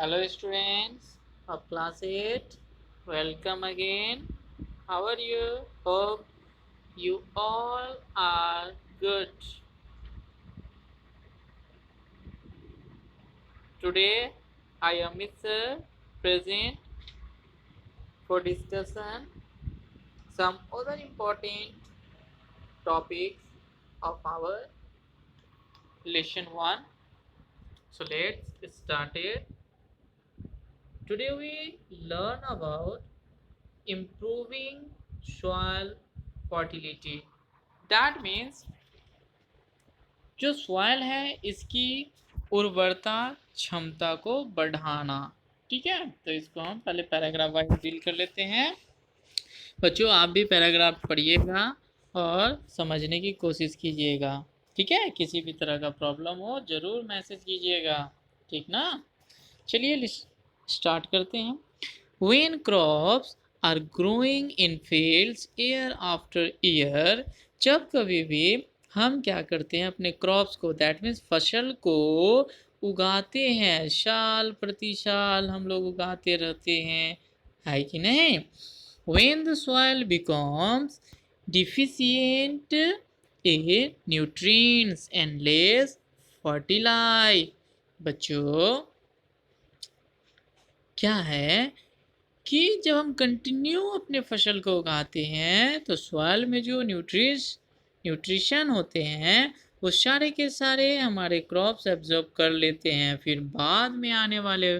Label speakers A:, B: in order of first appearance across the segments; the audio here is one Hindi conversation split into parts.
A: Hello students of class 8, welcome again. How are you? Hope you all are good. Today I am Mr. present for discussion some other important topics of our lesson 1. So let's start it. Today we learn about improving soil fertility. That means जो सॉइल है इसकी उर्वरता क्षमता को बढ़ाना। ठीक है, तो इसको हम पहले पैराग्राफ वाइज डील कर लेते हैं। बच्चों आप भी पैराग्राफ पढ़िएगा और समझने की कोशिश कीजिएगा। ठीक है, किसी भी तरह का प्रॉब्लम हो जरूर मैसेज कीजिएगा। ठीक ना, चलिए स्टार्ट करते हैं। When crops are growing in fields year after year, जब कभी भी हम क्या करते हैं अपने क्रॉप्स को, दैट मीन्स फसल को उगाते हैं, साल प्रति साल हम लोग उगाते रहते हैं, है कि नहीं। When the soil becomes deficient in nutrients and less fertilized, बच्चों क्या है कि जब हम कंटिन्यू अपने फसल को उगाते हैं तो सॉइल में जो न्यूट्रिशन होते हैं वो सारे के सारे हमारे क्रॉप्स एब्जॉर्ब कर लेते हैं। फिर बाद में आने वाले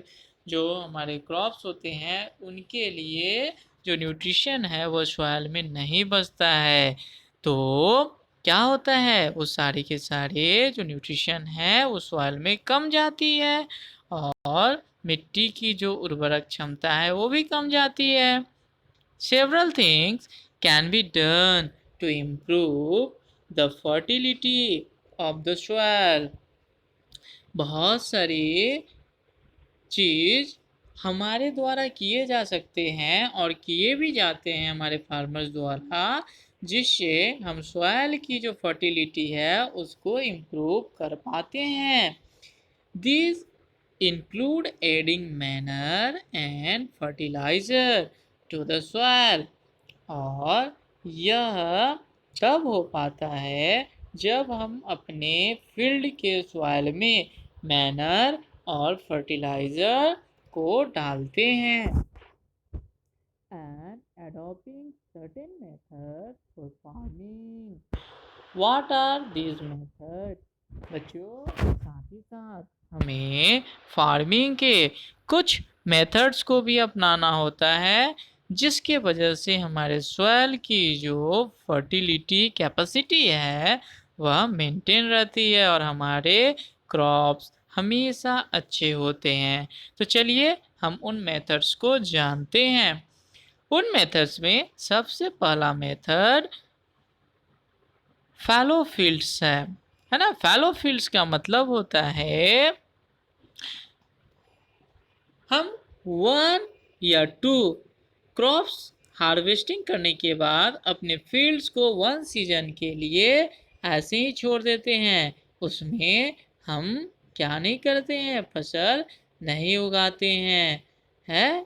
A: जो हमारे क्रॉप्स होते हैं उनके लिए जो न्यूट्रिशन है वो सॉइल में नहीं बचता है, तो क्या होता है वो सारे के सारे जो न्यूट्रिशन है वो सॉइल में कम जाती है और मिट्टी की जो उर्वरक क्षमता है वो भी कम जाती है। Several things can be done to improve the fertility of the soil. बहुत सारी चीज हमारे द्वारा किए जा सकते हैं और किए भी जाते हैं हमारे फार्मर्स द्वारा, जिससे हम सॉइल की जो फर्टिलिटी है उसको इम्प्रूव कर पाते हैं। These include adding manure and fertilizer to the soil, और यह तब हो पाता है जब हम अपने फील्ड के सॉइल में मैनर और फर्टिलाइजर को डालते हैं। And adopting certain methods for farming. What are these methods? बच्चों साथ ही साथ हमें फार्मिंग के कुछ मेथड्स को भी अपनाना होता है जिसके वजह से हमारे सॉइल की जो फर्टिलिटी कैपेसिटी है वह मेंटेन रहती है और हमारे क्रॉप्स हमेशा अच्छे होते हैं। तो चलिए हम उन मेथड्स को जानते हैं। उन मेथड्स में सबसे पहला मेथड फैलो फील्ड्स है ना। फैलो फील्ड्स का मतलब होता है हम 1 या 2 क्रॉप्स हार्वेस्टिंग करने के बाद अपने फील्ड्स को 1 सीजन के लिए ऐसे ही छोड़ देते हैं, उसमें हम क्या नहीं करते हैं, फसल नहीं उगाते हैं। है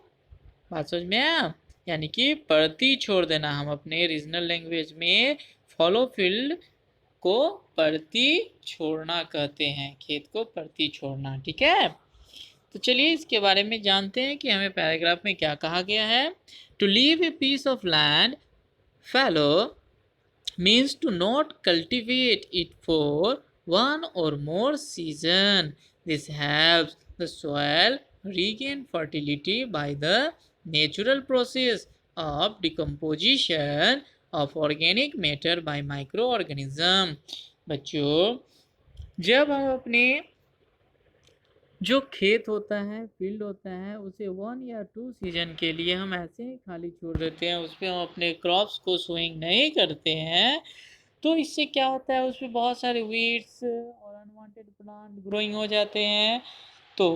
A: बात समझ में आया, यानी कि परती छोड़ देना। हम अपने रीजनल लैंग्वेज में फॉलो फील्ड को परती छोड़ना कहते हैं, खेत को परती छोड़ना। ठीक है, तो चलिए इसके बारे में जानते हैं कि हमें पैराग्राफ में क्या कहा गया है। To leave a piece of land fallow means to not cultivate it for one or more season. This helps the soil regain fertility by the natural process of decomposition of organic matter by microorganism. बच्चों जब हम अपने जो खेत होता है, फील्ड होता है, उसे 1 या 2 सीजन के लिए हम ऐसे ही खाली छोड़ देते हैं, उस पर हम अपने क्रॉप्स को सोइंग नहीं करते हैं, तो इससे क्या होता है उसमें बहुत सारे वीड्स और अनवांटेड प्लांट ग्रोइंग हो जाते हैं। तो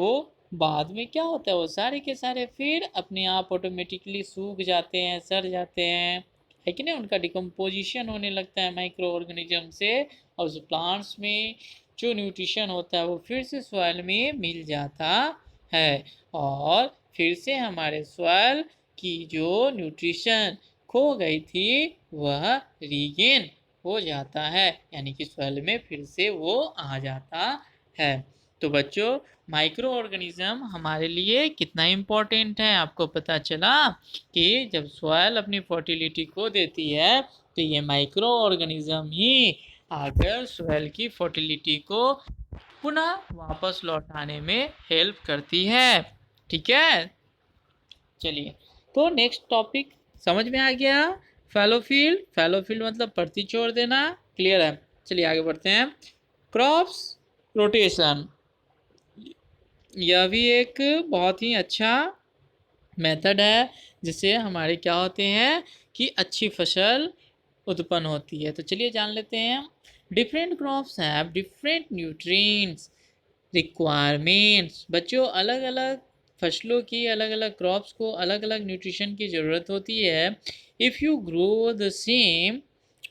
A: बाद में क्या होता है वो सारे के सारे फिर अपने आप ऑटोमेटिकली सूख जाते हैं, सड़ जाते हैं, है कि नहीं। उनका डिकम्पोजिशन होने लगता है माइक्रो ऑर्गेनिज्म से और उस प्लांट्स में जो न्यूट्रिशन होता है वो फिर से सॉइल में मिल जाता है और फिर से हमारे सॉइल की जो न्यूट्रिशन खो गई थी वह रीगेन हो जाता है, यानी कि सॉइल में फिर से वो आ जाता है। तो बच्चों, माइक्रो ऑर्गेनिज्म हमारे लिए कितना इम्पोर्टेंट है आपको पता चला कि जब सॉइल अपनी फर्टिलिटी खो देती है तो ये माइक्रो ऑर्गेनिज्म ही आकर सॉइल की फर्टिलिटी को पुनः वापस लौटाने में हेल्प करती है। ठीक है, चलिए तो नेक्स्ट टॉपिक समझ में आ गया। फैलोफील्ड, फैलोफील्ड मतलब परती छोड़ देना, क्लियर है। चलिए आगे बढ़ते हैं। क्रॉप्स रोटेशन, यह भी एक बहुत ही अच्छा मेथड है जिससे हमारे क्या होते हैं कि अच्छी फसल उत्पन्न होती है। तो चलिए जान लेते हैं। Different crops have different nutrients requirements. बच्चों, अलग अलग फसलों की, अलग अलग क्रॉप्स को अलग अलग न्यूट्रिशन की ज़रूरत होती है। If you grow the same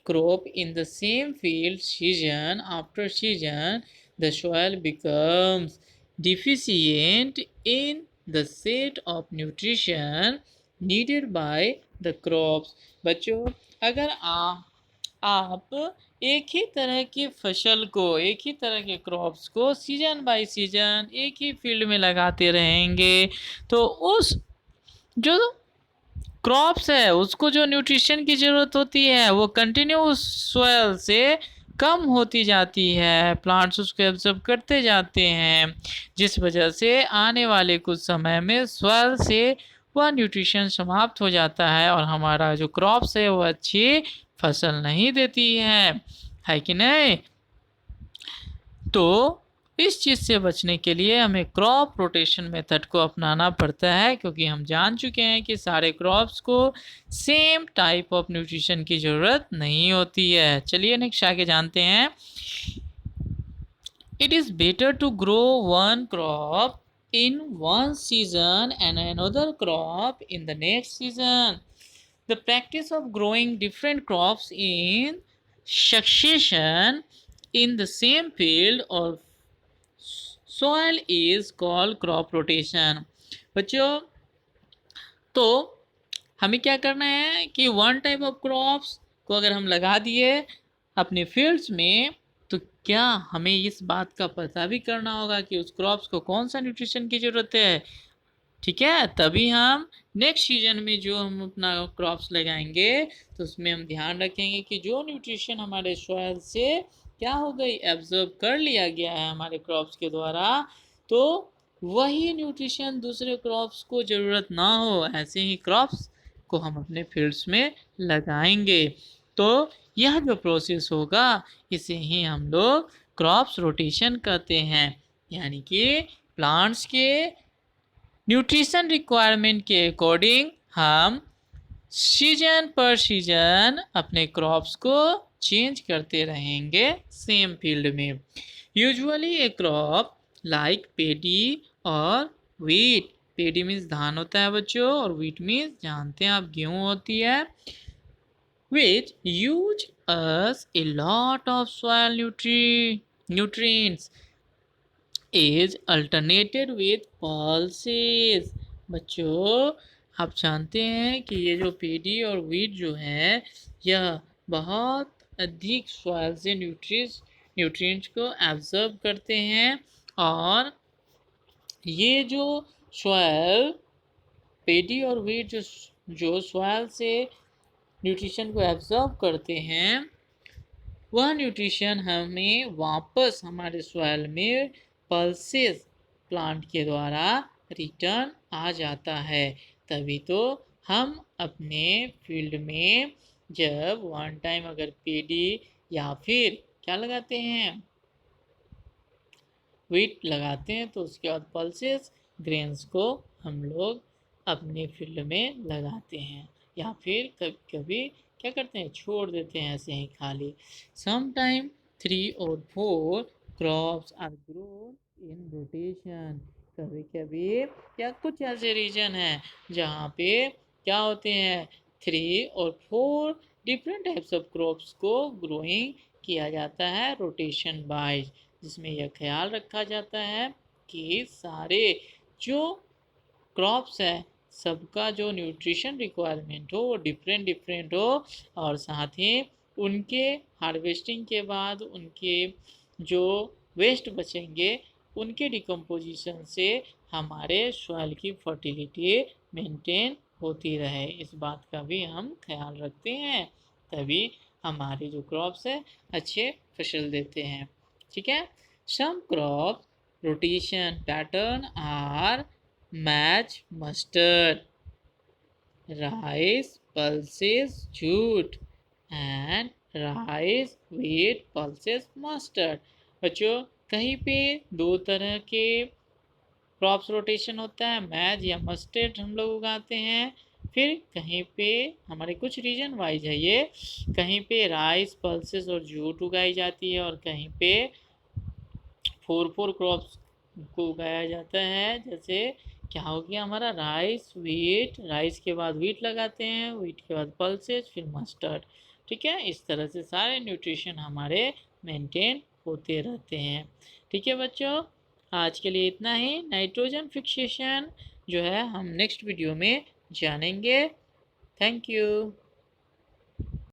A: crop in the same field season after season, the soil becomes deficient in the set of nutrition needed by the crops। बच्चों, अगर आप एक ही तरह की फसल को, एक ही तरह के क्रॉप्स को सीजन बाय सीजन एक ही फील्ड में लगाते रहेंगे तो उस जो क्रॉप्स है उसको जो न्यूट्रिशन की ज़रूरत होती है वो कंटिन्यूस सोयल से कम होती जाती है, प्लांट्स उसको एब्जॉर्ब करते जाते हैं, जिस वजह से आने वाले कुछ समय में सोयल से वह न्यूट्रिशन समाप्त हो जाता है और हमारा जो क्रॉप्स है वो अच्छी फसल नहीं देती है कि नहीं। तो इस चीज़ से बचने के लिए हमें क्रॉप रोटेशन मेथड को अपनाना पड़ता है, क्योंकि हम जान चुके हैं कि सारे क्रॉप्स को सेम टाइप ऑफ न्यूट्रिशन की ज़रूरत नहीं होती है। चलिए नेक्स्ट आगे जानते हैं। It is better to grow one crop in one season and another crop in the next season. The practice of growing different crops in succession in the same field or soil is called crop rotation। बच्चों, तो हमें क्या करना है कि वन टाइप ऑफ क्रॉप्स को अगर हम लगा दिए अपने फील्ड्स में तो क्या हमें इस बात का पता भी करना होगा कि उस क्रॉप्स को कौन सा न्यूट्रिशन की ज़रूरत है। ठीक है, तभी हम नेक्स्ट सीजन में जो हम अपना क्रॉप्स लगाएंगे तो उसमें हम ध्यान रखेंगे कि जो न्यूट्रिशन हमारे सॉइल से क्या हो गई, एब्जॉर्ब कर लिया गया है हमारे क्रॉप्स के द्वारा, तो वही न्यूट्रिशन दूसरे क्रॉप्स को ज़रूरत ना हो, ऐसे ही क्रॉप्स को हम अपने फील्ड्स में लगाएंगे। तो यह जो प्रोसेस होगा इसे ही हम लोग क्रॉप्स रोटेशन कहते हैं, यानी कि प्लांट्स के न्यूट्रिशन रिक्वायरमेंट के अकॉर्डिंग हम सीजन पर सीजन अपने क्रॉप्स को चेंज करते रहेंगे सेम फील्ड में। यूजुअली ए क्रॉप लाइक पेडी और वीट, पेडी मीन्स धान होता है बच्चों और वीट मीन्स जानते हैं आप गेहूँ होती है, which use us a lot of soil nutrients is alternated with pulses। बच्चों, आप जानते हैं कि ये जो पेडी और वीट जो है यह बहुत अधिक सॉइल से न्यूट्रिएंट्स को एब्जॉर्ब करते हैं और ये जो सॉइल, पेडी और वीट जो सॉइल से न्यूट्रिशन को एब्जॉर्ब करते हैं वह न्यूट्रिशन हमें वापस हमारे सॉइल में पल्सेस प्लांट के द्वारा रिटर्न आ जाता है। तभी तो हम अपने फील्ड में जब वन टाइम अगर पेडी या फिर क्या लगाते हैं, वीट लगाते हैं, तो उसके बाद पल्सेस ग्रेन्स को हम लोग अपने फील्ड में लगाते हैं या फिर कभी कभी क्या करते हैं, छोड़ देते हैं ऐसे ही खाली। समटाइम 3 और 4 crops are grown in rotation. कभी कभी क्या कुछ ऐसे रीजन हैं जहाँ पे क्या होते हैं 3 और 4 डिफरेंट टाइप्स ऑफ क्रॉप्स को ग्रोइंग किया जाता है रोटेशन वाइज, जिसमें यह ख्याल रखा जाता है कि सारे जो क्रॉप्स है सबका जो न्यूट्रिशन रिक्वायरमेंट हो वो डिफरेंट डिफरेंट हो, और साथ ही उनके हार्वेस्टिंग के बाद उनके जो वेस्ट बचेंगे उनके डिकम्पोजिशन से हमारे सॉइल की फर्टिलिटी मेंटेन होती रहे, इस बात का भी हम ख्याल रखते हैं, तभी हमारे जो क्रॉप्स है अच्छे फसल देते हैं। ठीक है। Some crop rotation pattern are match mustard, rice, pulses, jute and rice, wheat, pulses, mustard। बच्चों कहीं पे दो तरह के क्रॉप्स रोटेशन होता है, मैज या मस्टर्ड हम लोग उगाते हैं। फिर कहीं पे हमारे कुछ रीजन वाइज है ये, कहीं पे राइस, पल्सेस और जूट उगाई जाती है, और कहीं पे 4 क्रॉप्स को उगाया जाता है। जैसे क्या हो गया हमारा राइस व्हीट, राइस के बाद व्हीट लगाते हैं, व्हीट के बाद पल्सेस, फिर मस्टर्ड। ठीक है, इस तरह से सारे न्यूट्रिशन हमारे मेंटेन होते रहते हैं। ठीक है बच्चों, आज के लिए इतना ही। नाइट्रोजन फिक्सेशन जो है हम नेक्स्ट वीडियो में जानेंगे। Thank you.